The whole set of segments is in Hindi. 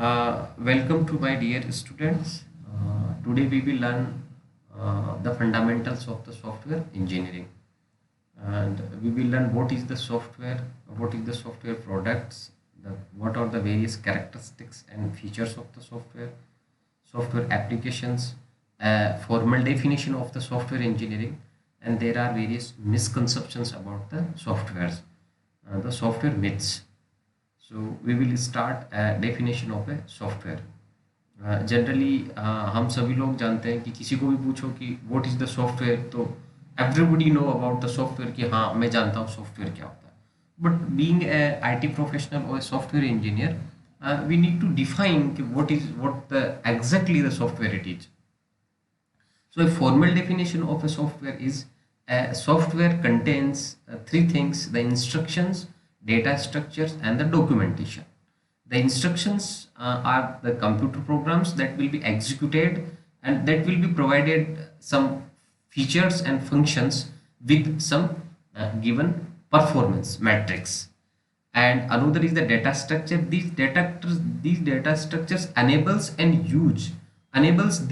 Welcome to my dear students. Today we will learn the fundamentals of the software engineering, and we will learn what is the software products, what are the various characteristics and features of the software applications, formal definition of the software engineering, and there are various misconceptions about the softwares, the software myths. So we will start a definition of a software. Generally हम सभी लोग जानते हैं कि किसी को भी पूछो कि व्हाट इज़ द सॉफ्टवेयर, तो everybody know about the software, कि हाँ मैं जानता हूँ सॉफ्टवेयर क्या होता है। But being a IT professional और software engineer, we need to define कि what the exactly the software it is. So a formal definition of a software is a software contains three things: the instructions, data structures, and the documentation. The instructions are the computer programs that will be executed and that will be provided some features and functions with some given performance metrics. And another is the data structure. These data structures enables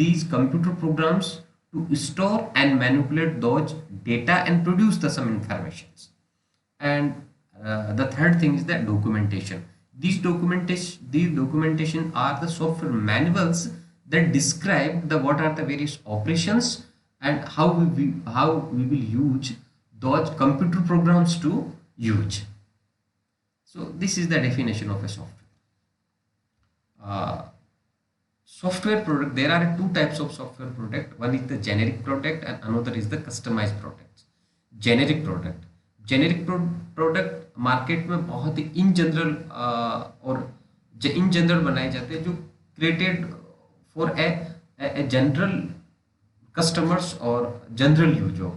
these computer programs to store and manipulate those data and produce the some informations. And the third thing is the documentation. These documentation are the software manuals that describe the what are the various operations and how we will use those computer programs to use. So this is the definition of a software. Uh, Software product, there are two types of software product. One is the generic product and another is the customized products. Generic product, product market में बहुत ही इन जनरल और इन जनरल बनाए जाते हैं, जो created for a general customers और जनरल यूज हो।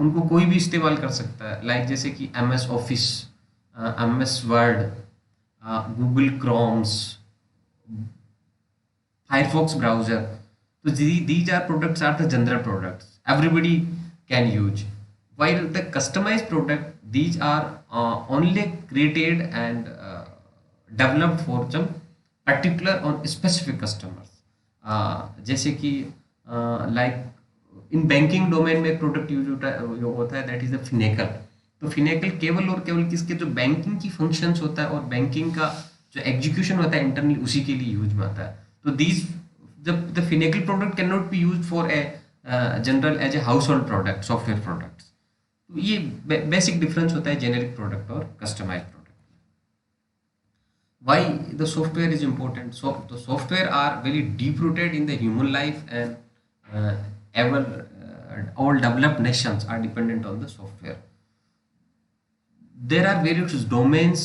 उनको कोई भी इस्तेमाल कर सकता है, लाइक जैसे कि M S Office, M S Word, Google Chromes, Firefox browser. So these are products are the general products everybody can use. While the customized product, these are only created and developed for some particular on specific customers. जैसे कि लाइक इन बैंकिंग डोमेन में एक प्रोडक्ट यूज होता है, दैट इज द फिनेकल। तो फिनेकल केवल और केवल किसके, जो बैंकिंग की फंक्शंस होता है और बैंकिंग का जो एग्जीक्यूशन होता है इंटरनली, उसी के लिए यूज में आता है। तो these the financial product cannot be used for a general as a household product, software products. तो ये बेसिक डिफरेंस होता है जेनेरिक प्रोडक्ट और customised product. Why the software is important? So the software are very deep rooted in the human life, and ever all developed nations are dependent on the software. There are various domains.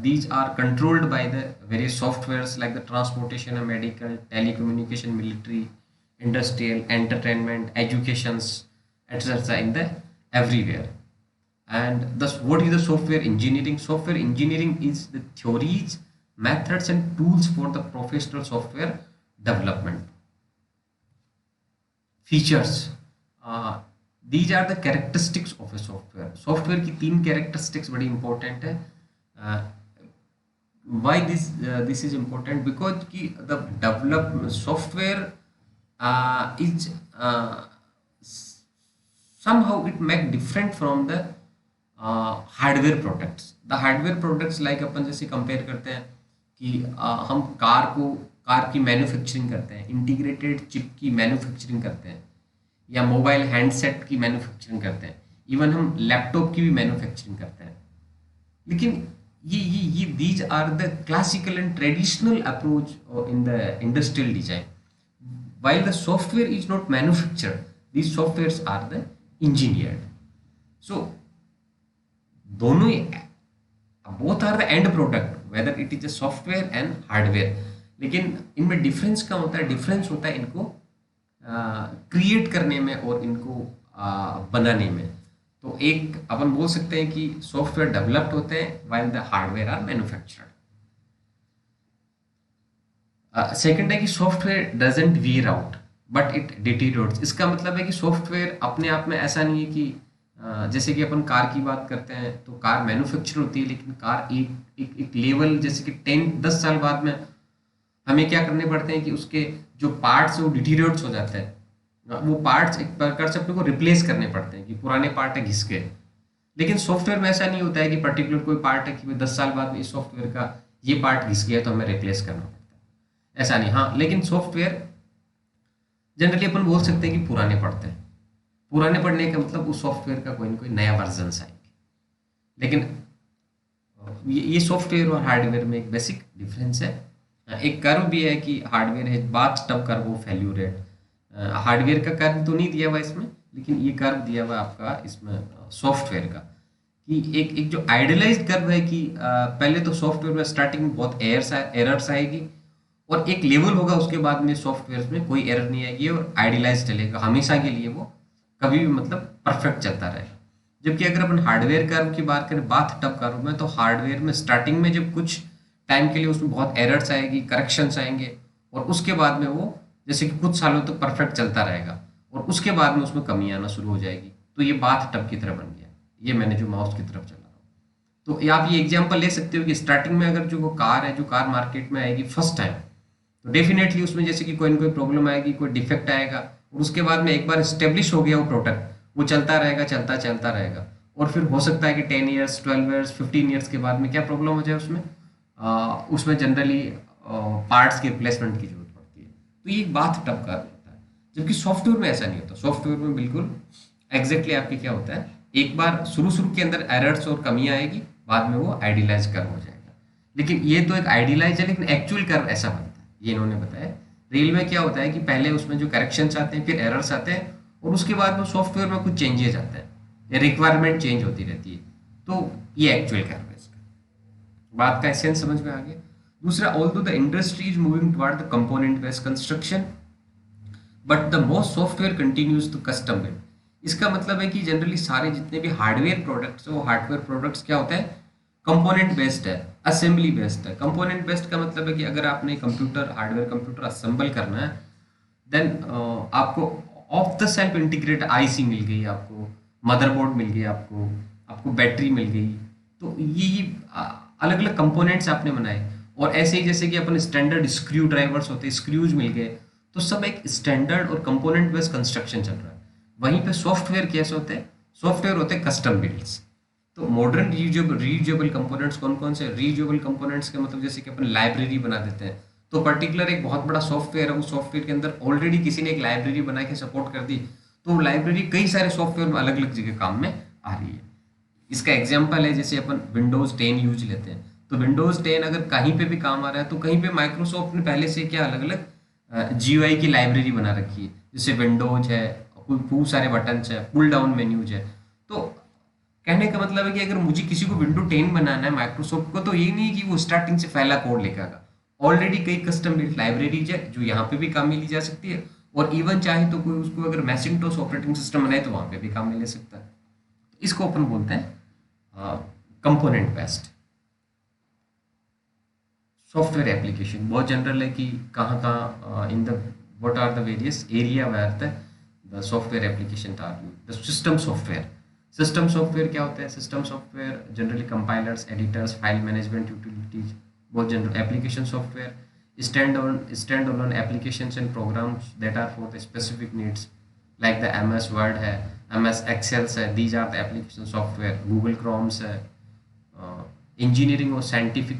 These are controlled by the various softwares like the transportation and medical, telecommunication, military, industrial, entertainment, educations, etc. in the everywhere. And thus, what is the software engineering? Software engineering is the theories, methods, and tools for the professional software development. Features. These are the characteristics of a software. Software की तीन characteristics बड़ी important है. Why this is important? Because कि the develop software is somehow it make different from the hardware products. The hardware products like अपन जैसे कंपेयर करते हैं कि हम कार की मैन्युफैक्चरिंग करते हैं, इंटीग्रेटेड चिप की मैन्युफैक्चरिंग करते हैं, या मोबाइल हैंडसेट की मैन्युफैक्चरिंग करते हैं, इवन हम लैपटॉप की भी मैन्युफैक्चरिंग करते हैं। लेकिन ये these are the classical and traditional approach in the industrial design, while the software is not manufactured, these softwares are the engineered. So दोनों both are the end product, whether it is a software and hardware. लेकिन इनमें डिफरेंस क्या होता है? डिफरेंस होता है इनको क्रिएट करने में और इनको बनाने में। तो एक अपन बोल सकते हैं कि सॉफ्टवेयर डेवलप्ड होते हैं while the hardware are manufactured. Second है कि software doesn't wear out but it deteriorates. इसका मतलब है कि सॉफ्टवेयर अपने आप में ऐसा नहीं है कि जैसे कि अपन कार की बात करते हैं तो कार मैन्युफैक्चर होती है, लेकिन कार एक लेवल जैसे कि 10-10 साल बाद में हमें क्या करने पड़ते हैं कि उसके जो पार्ट्स है वो डिटीरियोरेट्स हो जाते हैं, वो पार्ट्स एक प्रकार से अपने को रिप्लेस करने पड़ते हैं कि पुराने पार्ट है घिस गए। लेकिन सॉफ्टवेयर में ऐसा नहीं होता है कि पर्टिकुलर कोई पार्ट है कि 10 साल बाद में इस सॉफ्टवेयर का ये पार्ट घिस गया तो हमें रिप्लेस करना पड़ता है, ऐसा नहीं। हाँ, लेकिन सॉफ्टवेयर जनरली अपन बोल सकते हैं कि पुराने पड़ते हैं। पुराने पड़ने का मतलब उस सॉफ्टवेयर का कोई ना कोई नया वर्जन आएंगे। लेकिन ये सॉफ्टवेयर और हार्डवेयर में एक बेसिक डिफरेंस है। एक कर्व भी है कि हार्डवेयर है बात tub curve of failure rate. Hardware का कर्व तो नहीं दिया हुआ इसमें, लेकिन ये कर्व दिया हुआ आपका इसमें सॉफ्टवेयर का, कि एक एक जो आइडियलाइज्ड कर्व है कि पहले तो सॉफ्टवेयर में स्टार्टिंग में बहुत एरर्स आएगी, और एक लेवल होगा उसके बाद में सॉफ्टवेयर में कोई एरर नहीं आएगी और आइडियलाइज चलेगा हमेशा के लिए, वो कभी भी मतलब परफेक्ट चलता रहेगा। जबकि अगर अपन हार्डवेयर कर्व की बात करें बात टब कर्व में, तो हार्डवेयर में स्टार्टिंग में जब कुछ टाइम के लिए उसमें बहुत एरर्स आएगी, करेक्शंस आएंगे, और उसके बाद में वो जैसे कि कुछ सालों तक परफेक्ट चलता रहेगा, और उसके बाद में उसमें कमी आना शुरू हो जाएगी। तो ये बात टब की तरह बन गया, ये मैंने जो माउस की तरफ चला रहा हूँ। तो आप ये एग्जाम्पल ले सकते हो कि स्टार्टिंग में अगर जो वो कार है, जो कार मार्केट में आएगी फर्स्ट टाइम, तो डेफिनेटली उसमें जैसे कि कोई ना कोई प्रॉब्लम आएगी, कोई डिफेक्ट आएगा, और उसके बाद में एक बार स्टेब्लिश हो गया वो प्रोडक्ट, वो चलता रहेगा, चलता चलता रहेगा। और फिर हो सकता है कि 10 ईयर्स 12 ईयर्स 15 ईयर्स के बाद में क्या प्रॉब्लम हो जाए उसमें, उसमें जनरली पार्ट्स की रिप्लेसमेंट की जरूरत पड़ती है। तो ये एक बात टब का होता है। जबकि सॉफ्टवेयर में ऐसा नहीं होता। सॉफ्टवेयर में बिल्कुल एग्जैक्टली आपके क्या होता है, एक बार शुरू शुरू के अंदर एरर्स और कमियां आएगी, बाद में वो आइडियलाइज कर्व हो जाएगा। लेकिन ये तो एक आइडियलाइज है, लेकिन एक्चुअल कर्व ऐसा बनता है, ये इन्होंने बताया। रील में क्या होता है कि पहले उसमें जो करेक्शंस आते हैं, फिर एरर्स आते हैं, और उसके बाद में सॉफ्टवेयर में कुछ चेंजेस आते हैं, रिक्वायरमेंट चेंज होती रहती है। तो ये एक्चुअल कर्व है इसका। बात का एसेंस समझ में आ गया। दूसरा, although the industry is moving toward the component based construction, but the most software continues to custom build. इसका मतलब है कि जनरली सारे जितने भी हार्डवेयर प्रोडक्ट्स है, वो हार्डवेयर प्रोडक्ट्स क्या होते हैं, कंपोनेंट बेस्ड है, असेंबली बेस्ड है। कंपोनेंट बेस्ड का मतलब है कि अगर आपने कंप्यूटर हार्डवेयर कंप्यूटर असेंबल करना है, देन आपको off the shelf integrate IC मिल गई, आपको मदरबोर्ड मिल गई, आपको आपको बैटरी मिल गई। तो ये अलग अलग कंपोनेंट्स आपने बनाए, और ऐसे ही जैसे कि अपन स्टैंडर्ड स्क्रू ड्राइवर्स होते हैं, स्क्रूज मिल गए, तो सब एक स्टैंडर्ड और कंपोनेंट बेस्ड कंस्ट्रक्शन चल रहा है। वहीं पे सॉफ्टवेयर कैसे होते हैं, सॉफ्टवेयर होते हैं कस्टम बिल्ड्स। तो मॉडर्न रीयूजेबल कंपोनेंट्स कौन कौन से, रीयूजेबल कंपोनेंट्स का मतलब जैसे कि अपन लाइब्रेरी बना देते हैं, तो पर्टिकुलर एक बहुत बड़ा सॉफ्टवेयर है, उस सॉफ्टवेयर के अंदर ऑलरेडी किसी ने एक लाइब्रेरी बना के सपोर्ट कर दी, तो लाइब्रेरी कई सारे सॉफ्टवेयर में अलग अलग जगह काम में आ रही है। इसका एग्जाम्पल है जैसे अपन विंडोज 10 यूज लेते हैं, तो विंडोज 10 अगर कहीं पे भी काम आ रहा है, तो कहीं पे माइक्रोसॉफ्ट ने पहले से क्या अलग अलग जीयूआई की लाइब्रेरी बना रखी है, जैसे विंडोज है, खूब सारे बटन है, पुल डाउन मेन्यूज है। तो कहने का मतलब है कि अगर मुझे किसी को विंडो 10 बनाना है माइक्रोसॉफ्ट को, तो ये नहीं है कि वो स्टार्टिंग से पहला कोड लिखेगा। ऑलरेडी कई कस्टम बिल्ट लाइब्रेरीज है जो यहाँ पे भी काम में ली जा सकती है, और इवन चाहे तो कोई उसको अगर मैसिंटोस ऑपरेटिंग सिस्टम बनाए तो वहाँ पे भी काम में ले सकता है। इसको अपन बोलते हैं कंपोनेंट बेस्ड सॉफ्टवेयर एप्लीकेशन। बहुत जनरल है कि कहाँ कहाँ in the what are the various area where the software application are used. The system software, system software क्या होता है, system software generally compilers, editors, file management utilities. बहुत general application software stand alone applications and programs that are for the specific needs, like the MS Word है, MS Excel है, these are the application software। Google Chromes है। इंजीनियरिंग और साइंटिफिक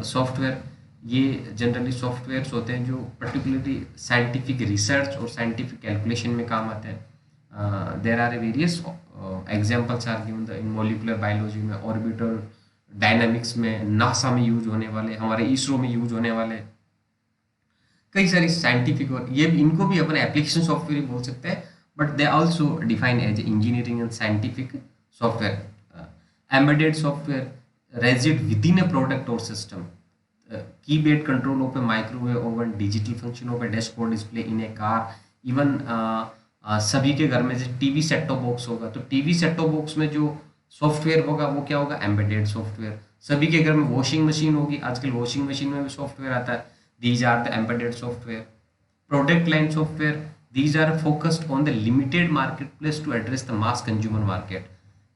सॉफ्टवेयर, ये जनरली सॉफ्टवेयर्स होते हैं जो पर्टिकुलरली साइंटिफिक रिसर्च और साइंटिफिक कैलकुलेशन में काम आते हैं। There are a various examples are given in molecular biology में, ऑर्बिटल डायनामिक्स में, नासा में यूज होने वाले, हमारे इसरो में यूज होने वाले कई सारी साइंटिफिक, और ये इनको भी अपन एप्लीकेशन सॉफ्टवेयर बोल सकते हैं, but they also define as engineering and scientific software. Embedded software reside within a product और system, keyboard control of a microwave oven, digital function of a dashboard display in a car. Even सभी के घर में जैसे टीवी सेट टॉप बॉक्स होगा, तो टीवी सेट टॉप बॉक्स में जो सॉफ्टवेयर होगा वो क्या होगा, एम्बेडेड सॉफ्टवेयर। सभी के घर में वॉशिंग मशीन होगी, आजकल वॉशिंग मशीन में भी सॉफ्टवेयर आता है, these are the embedded software। Product line software, these are focused on the limited marketplace to address the mass consumer market।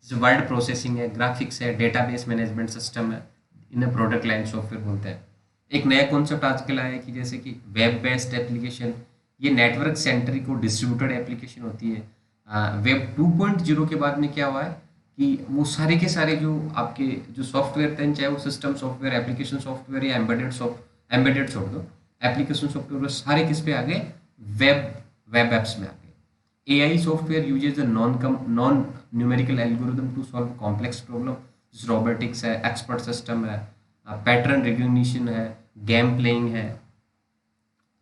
जैसे वर्ड प्रोसेसिंग है, ग्राफिक्स है, डेटाबेस मैनेजमेंट सिस्टम है, इन्हें प्रोडक्ट लाइन सॉफ्टवेयर बोलते हैं। एक नया कॉन्सेप्ट आजकल आया है कि जैसे कि वेब बेस्ड एप्लीकेशन, ये नेटवर्क सेंट्रिक और डिस्ट्रीब्यूटेड एप्लीकेशन होती है। वेब 2.0 के बाद में क्या हुआ है कि वो सारे के सारे जो आपके जो सॉफ्टवेयर थे, चाहे वो सिस्टम सॉफ्टवेयर, एप्लीकेशन सॉफ्टवेयर या एम्बेडेड छोड़ दो, एप्लीकेशन सॉफ्टवेयर, वो सारे किस पे आ गए, वेब वेब एप्स में आ गए। AI software uses a non numerical algorithm to solve complex problem, जैसे रोबोटिक्स है, एक्सपर्ट सिस्टम है, पैटर्न रिकग्निशन है, गेम प्लेइंग है।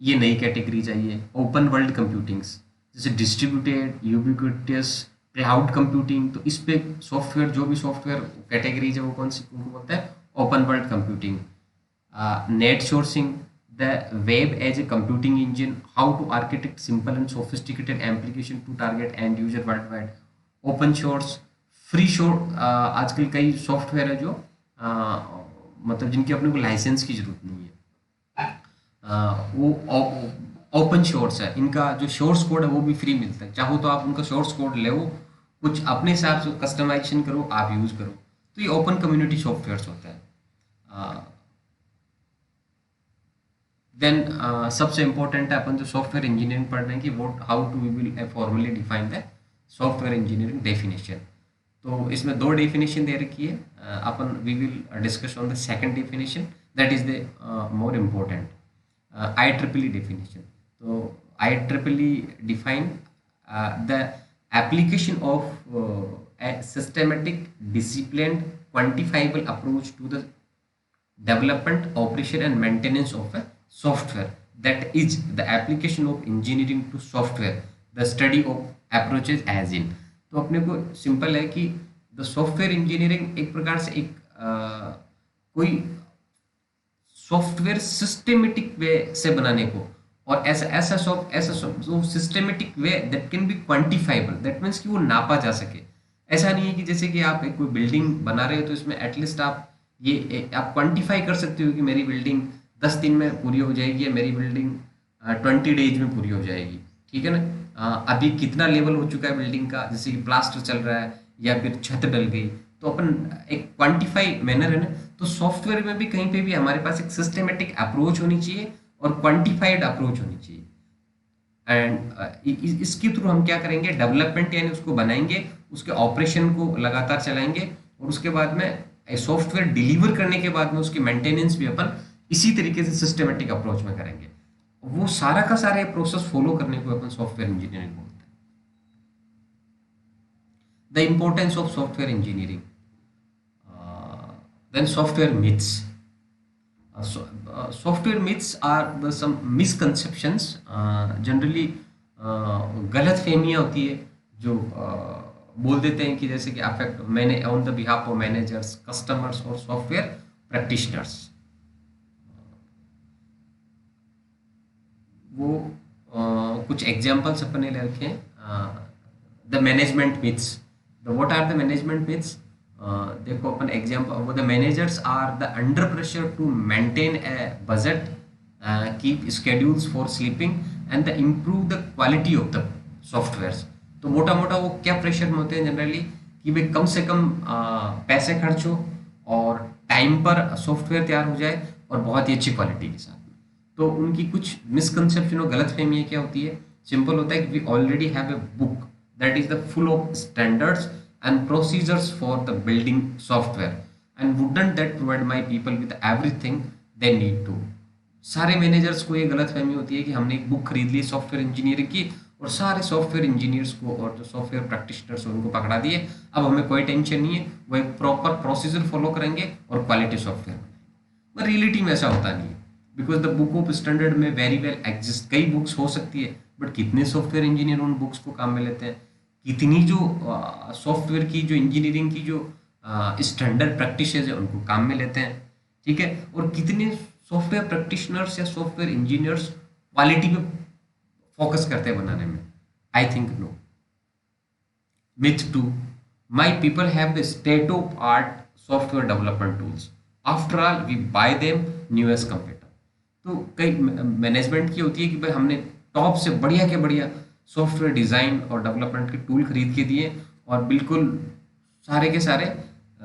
ये नई कैटेगरी चाहिए। ओपन वर्ल्ड कंप्यूटिंग्स, जैसे डिस्ट्रीब्यूटेड, यूबिक्विटियस, क्लाउड कंप्यूटिंग, तो इस पे सॉफ्टवेयर, जो भी सॉफ्टवेयर कैटेगरीज है वो कौन सी, उनको बोलते हैं open world computing. Net sourcing, the web as a computing engine, how to architect simple and sophisticated application to target end user world wide. Open source, free source, आजकल कई सॉफ्टवेयर है जो मतलब जिनकी अपने को लाइसेंस की जरूरत नहीं है, वो ओपन सोर्स है। इनका जो सोर्स कोड है वो भी फ्री मिलता है, चाहो तो आप उनका सोर्स कोड ले, कुछ अपने हिसाब से कस्टमाइजेशन करो, आप यूज करो। तो ये ओपन कम्युनिटी सॉफ्टवेयर होता है। देन सबसे इंपॉर्टेंट है, अपन जो सॉफ्टवेयर इंजीनियरिंग पढ़ रहे हैं कि what how to we will formally define the software engineering definition. तो इसमें दो डेफिनेशन दे रखी है, अपन we will discuss on the second definition, that is the more important, IEEE definition. So IEEE define the application of a systematic, disciplined, quantifiable approach to the development, operation and maintenance of a software. That is the application of engineering to software, the study of approaches as in. तो अपने को सिंपल है कि द सॉफ्टवेयर इंजीनियरिंग एक प्रकार से एक कोई सॉफ्टवेयर सिस्टेमेटिक वे से बनाने को, और ऐसा systematic way that can be quantifiable, that means कि वो नापा जा सके। ऐसा नहीं है कि जैसे कि आप एक कोई बिल्डिंग बना रहे हो तो इसमें एटलीस्ट आप ये आप क्वांटिफाई कर सकते हो कि मेरी बिल्डिंग 10 दिन में पूरी हो जाएगी या मेरी बिल्डिंग 20 डेज में पूरी हो जाएगी, ठीक है ना। अभी कितना लेवल हो चुका है बिल्डिंग का, जैसे कि प्लास्टर चल रहा है या फिर छत डल गई, तो अपन एक क्वांटिफाई मैनर है ना। तो सॉफ्टवेयर में भी कहीं पे भी हमारे पास एक सिस्टेमेटिक अप्रोच होनी चाहिए और क्वांटिफाइड अप्रोच होनी चाहिए। एंड इसके थ्रू हम क्या करेंगे, डेवलपमेंट यानी उसको बनाएंगे, उसके ऑपरेशन को लगातार चलाएंगे, और उसके बाद में सॉफ्टवेयर डिलीवर करने के बाद में उसकी मेंटेनेंस भी अपन इसी तरीके से सिस्टेमेटिक अप्रोच में करेंगे। वो सारा का सारा प्रोसेस फॉलो करने को अपन सॉफ्टवेयर इंजीनियरिंग बोलते हैं। The importance of software engineering, then software myths. Software myths are some misconceptions, generally गलत फहमियाँ होती है जो बोल देते हैं कि जैसे कि अफेक्ट मैंने on the behalf of managers, customers और सॉफ्टवेयर प्रैक्टिशनर्स। वो कुछ एग्जांपल्स अपने ले रखे हैं। The management myths, the what are the management myths, देखो अपन एग्जांपल, वो the managers are the under pressure to maintain a budget, keep schedules for sleeping and the improve the quality of the softwares. तो मोटा मोटा वो क्या प्रेशर में होते हैं जनरली कि भाई कम से कम पैसे खर्च हो और टाइम पर सॉफ्टवेयर तैयार हो जाए और बहुत ही अच्छी क्वालिटी के साथ में। तो उनकी कुछ मिसकंसेप्शन और गलत फहमियाँ क्या होती है, सिंपल होता है कि we already have a book that is the full of standards and procedures for the building software, and wouldn't that provide my people with everything they need to। सारे मैनेजर्स को ये गलत फहमी होती है कि हमने एक बुक खरीद ली सॉफ्टवेयर इंजीनियरिंग की और सारे सॉफ्टवेयर इंजीनियर्स को और जो सॉफ्टवेयर प्रैक्टिशनर्स उनको पकड़ा दिए, अब हमें कोई टेंशन नहीं है, वो एक प्रॉपर प्रोसीजर फॉलो करेंगे और क्वालिटी सॉफ्टवेयर बनेगा। पर रियलिटी में ऐसा होता नहीं है, because the book of standard में वेरी वेल एग्जिस्ट, कई बुक्स हो सकती है, बट कितने सॉफ्टवेयर इंजीनियर उन बुक्स को काम में लेते हैं, कितनी जो सॉफ्टवेयर की जो इंजीनियरिंग की जो स्टैंडर्ड प्रैक्टिसेस है उनको काम में लेते हैं, ठीक है, और कितने सॉफ्टवेयर प्रैक्टिशनर्स या सॉफ्टवेयर इंजीनियर्स क्वालिटी पे फोकस करते हैं बनाने में। I think no. Myth 2, my people have the state of art software development tools, after all we buy them new age computer. तो कई मैनेजमेंट की होती है कि भाई हमने टॉप से बढ़िया के बढ़िया सॉफ्टवेयर डिज़ाइन और डेवलपमेंट के टूल खरीद के दिए और बिल्कुल सारे के सारे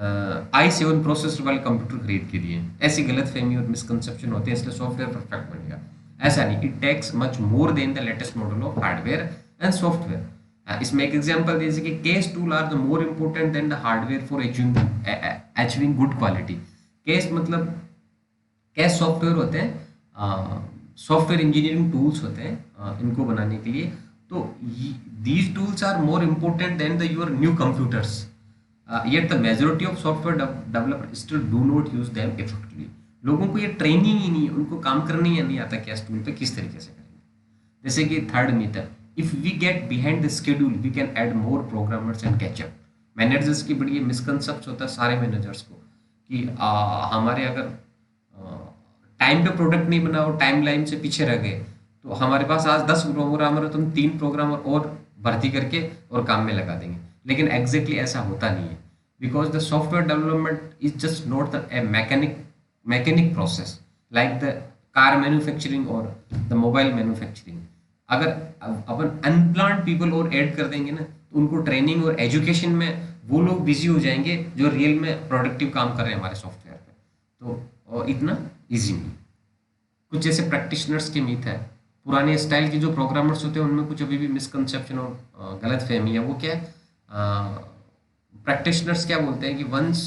i7 प्रोसेसर वाले कंप्यूटर खरीद के दिए। ऐसी गलत फहमी और मिसकंसेप्शन होते हैं, इसलिए सॉफ्टवेयर परफेक्ट बनेगा, ऐसा नहीं। It takes much more than the latest model of hardware and software. इसमें एक एग्जांपल दे, जैसे कि CASE tool are the more important than the hardware for achieving good quality. CASE मतलब कैश सॉफ्टवेयर होते हैं, सॉफ्टवेयर इंजीनियरिंग टूल्स होते हैं इनको बनाने के लिए। तो these tools are more important than the your new computers, yet the majority of software developer still do not use them effectively. लोगों को ये ट्रेनिंग ही नहीं है, उनको काम करने ही नहीं आता कैश टूल पे किस तरीके से करेंगे। जैसे कि थर्ड मिथ है, if we get behind the schedule we can add more programmers and catch up. Managers की बड़ी मिसकंसेप्ट होता है सारे मैनेजर्स को कि हमारे अगर टाइम पे प्रोडक्ट नहीं बना और टाइम लाइन से पीछे रह गए, तो हमारे पास आज 10 प्रोग्रामर है तो हम 3 प्रोग्रामर और भर्ती करके और काम में लगा देंगे। लेकिन एग्जैक्टली ऐसा होता नहीं है, because the software development is just not the mechanic process like the car manufacturing और द मोबाइल मैन्युफैक्चरिंग। अगर अपन अनप्लान्ड पीपल और ऐड कर देंगे ना, तो उनको ट्रेनिंग और एजुकेशन में वो लोग बिजी हो जाएंगे जो रियल में प्रोडक्टिव काम कर रहे हैं हमारे सॉफ्टवेयर पे। तो इतना इजी नहीं। कुछ जैसे प्रैक्टिशनर्स के मीथ है, पुराने स्टाइल के जो प्रोग्रामर्स होते हैं उनमें कुछ अभी भी मिसकंसेप्शन और गलत फहमी है। वो क्या है, प्रैक्टिशनर्स क्या बोलते हैं कि वंस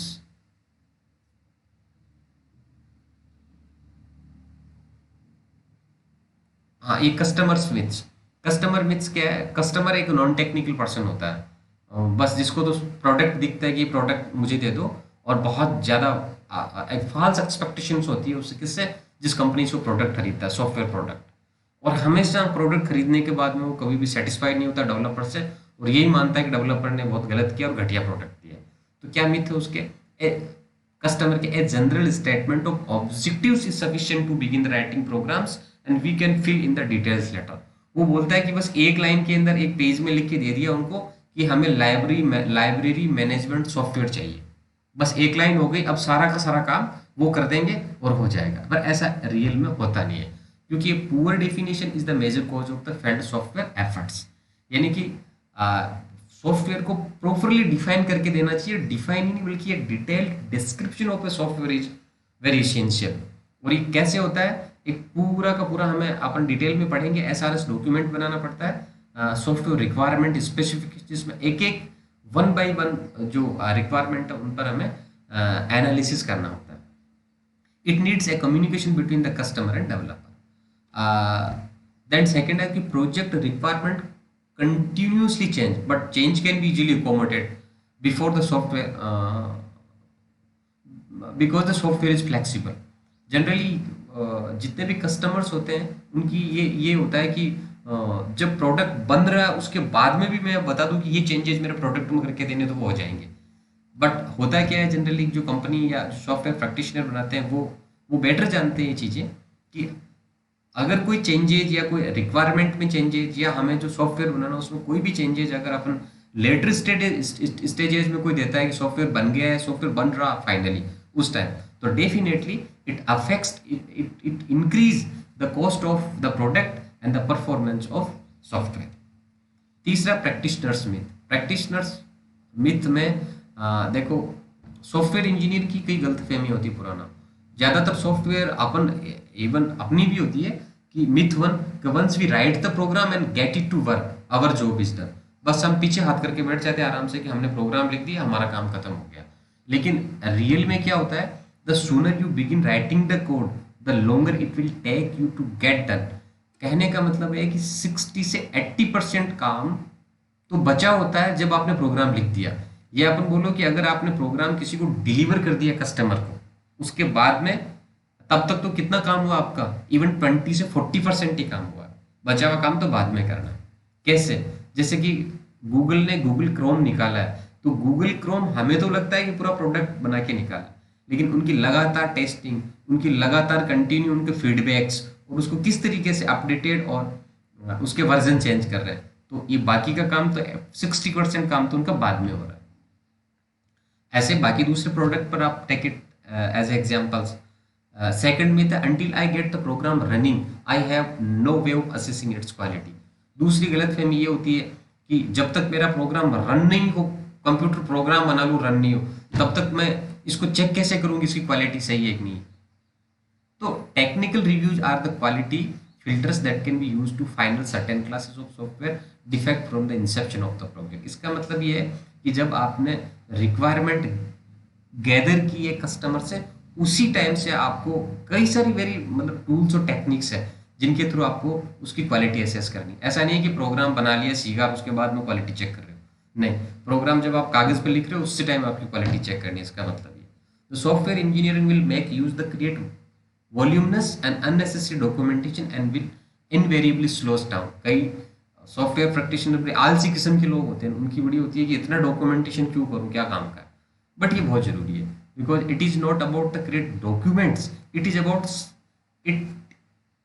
हाँ, ये कस्टमर मिथ्स क्या है, कस्टमर एक नॉन टेक्निकल पर्सन होता है, बस जिसको तो प्रोडक्ट दिखता है कि प्रोडक्ट मुझे दे दो, और बहुत ज़्यादा एक फॉल्स एक्सपेक्टेशंस होती है उससे, किससे, जिस कंपनी से वो प्रोडक्ट खरीदता है, सॉफ्टवेयर प्रोडक्ट। और हमेशा प्रोडक्ट खरीदने के बाद में वो कभी भी सेटिस्फाइड नहीं होता डेवलपर से, और यही मानता है कि डेवलपर ने बहुत गलत किया और घटिया प्रोडक्ट दिया। तो क्या मिथ है उसके, कस्टमर के, a general statement of objectives is sufficient to begin the writing programs and we can fill in the details later. वो बोलता है कि बस एक लाइन के अंदर एक पेज में लिख के दे दिया उनको कि हमें लाइब्रेरी मैनेजमेंट सॉफ्टवेयर चाहिए, बस एक लाइन हो गई, अब सारा का सारा काम वो कर देंगे और हो जाएगा। पर ऐसा रियल में होता नहीं है, क्योंकि poor definition is the major cause of the failed software efforts. यानी कि सॉफ्टवेयर को प्रॉपरली डिफाइन करके देना चाहिए, डिफाइन ही नहीं बल्कि एक detailed description of a software is very essential. और ये कैसे होता है, एक पूरा का पूरा हमें अपन डिटेल में पढ़ेंगे, एसआरएस डॉक्यूमेंट बनाना पड़ता है, सॉफ्टवेयर रिक्वायरमेंट स्पेसिफिक, जिसमें एक एक वन बाय वन जो रिक्वायरमेंट है उन पर हमें एनालिसिस करना होता है। It needs a communication between the customer and developer. Then second है कि project requirement continuously change, but change can be easily accommodated before the software because the software is flexible. Generally जितने भी कस्टमर्स होते हैं उनकी ये होता है कि जब प्रोडक्ट बन रहा है उसके बाद में भी मैं बता दूं कि ये चेंजेस मेरे प्रोडक्ट में करके देने तो वो हो जाएंगे। बट होता है क्या है, जनरली जो कंपनी या सॉफ्टवेयर प्रैक्टिशनर बनाते हैं वो बेटर जानते हैं ये चीज़ें कि अगर कोई चेंजेज या कोई रिक्वायरमेंट में चेंजेज या हमें जो सॉफ्टवेयर बनाना उसमें कोई भी चेंजेज अगर अपन लेटर स्टेजेस में कोई देता है कि सॉफ्टवेयर बन गया है, सॉफ्टवेयर बन रहा फाइनली उस टाइम, तो definitely it affects, it increase the cost of the product and the performance of software. तीसरा, प्रैक्टिशनर्स मिथ में देखो, सॉफ्टवेयर इंजीनियर की कई गलतफहमी होती है पुराना। ज्यादातर सॉफ्टवेयर अपन इवन अपनी भी होती है कि myth one, once we write the program and get it to work our job is done. बस हम पीछे हाथ करके बैठ जाते हैं आराम से कि हमने प्रोग्राम लिख दिया, हमारा काम खत्म हो गया। लेकिन रियल में क्या होता है, the sooner you begin writing the code the longer it will take you to get done. कहने का मतलब है कि 60 से 80% काम तो बचा होता है जब आपने प्रोग्राम लिख दिया। या अपन बोलो कि अगर आपने प्रोग्राम किसी को डिलीवर कर दिया कस्टमर को, उसके बाद में तब तक तो कितना काम हुआ आपका, इवन 20 से 40% ही काम हुआ, बचा हुआ काम तो बाद में करना है। कैसे, जैसे कि गूगल ने गूगल क्रोम निकाला है, तो गूगल क्रोम हमें तो लगता है कि पूरा प्रोडक्ट बना के निकाला, लेकिन उनकी लगातार टेस्टिंग, उनकी लगातार कंटिन्यू उनके फीडबैक्स और उसको किस तरीके से अपडेटेड और उसके वर्जन चेंज कर रहे हैं, तो ये बाकी का काम तो 60% काम तो उनका बाद में हो रहा है। ऐसे बाकी दूसरे प्रोडक्ट पर आप take it as examples. Second में था, until I get the program running I have no way of assessing its quality. दूसरी गलतफहमी ये होती है कि जब तक मेरा प्रोग्राम रन नहीं हो, कंप्यूटर प्रोग्राम बना लूँ रन नहीं हो, तब तक मैं इसको चेक कैसे करूंगी इसकी क्वालिटी सही है कि नहीं। तो technical reviews are the quality filters that can be used to find certain classes of software defect from the inception of the project। इसका मतलब ये है कि जब आपने रिक्वायरमेंट गैदर की है कस्टमर से, उसी टाइम से आपको कई सारी वेरी मतलब टूल्स और टेक्निक्स है जिनके थ्रू आपको उसकी क्वालिटी असेस करनी। ऐसा नहीं है कि प्रोग्राम बना लिया सीखा उसके बाद में क्वालिटी चेक कर रहे हो, नहीं, प्रोग्राम जब आप कागज पर लिख रहे हो उससे टाइम आपकी क्वालिटी चेक करनी है, इसका मतलब ये। तो software engineering will make use the create voluminous and unnecessary documentation and will invariably slows down। कई सॉफ्टवेयर प्रैक्टिशनर बड़े आलसी किस्म के लोग होते हैं, उनकी बड़ी होती है कि इतना डॉक्यूमेंटेशन क्यों करूं, क्या काम का है। बट ये बहुत जरूरी है, because it is not about the create documents, it is about it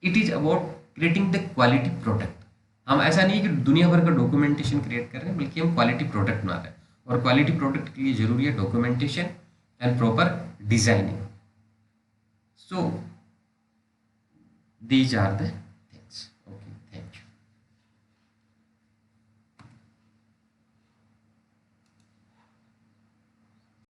it is about creating the quality product. हम ऐसा नहीं है कि दुनिया भर का डॉक्यूमेंटेशन क्रिएट कर रहे हैं, बल्कि हम क्वालिटी प्रोडक्ट बना रहे हैं, और क्वालिटी प्रोडक्ट के लिए जरूरी है documentation and proper designing. So these are the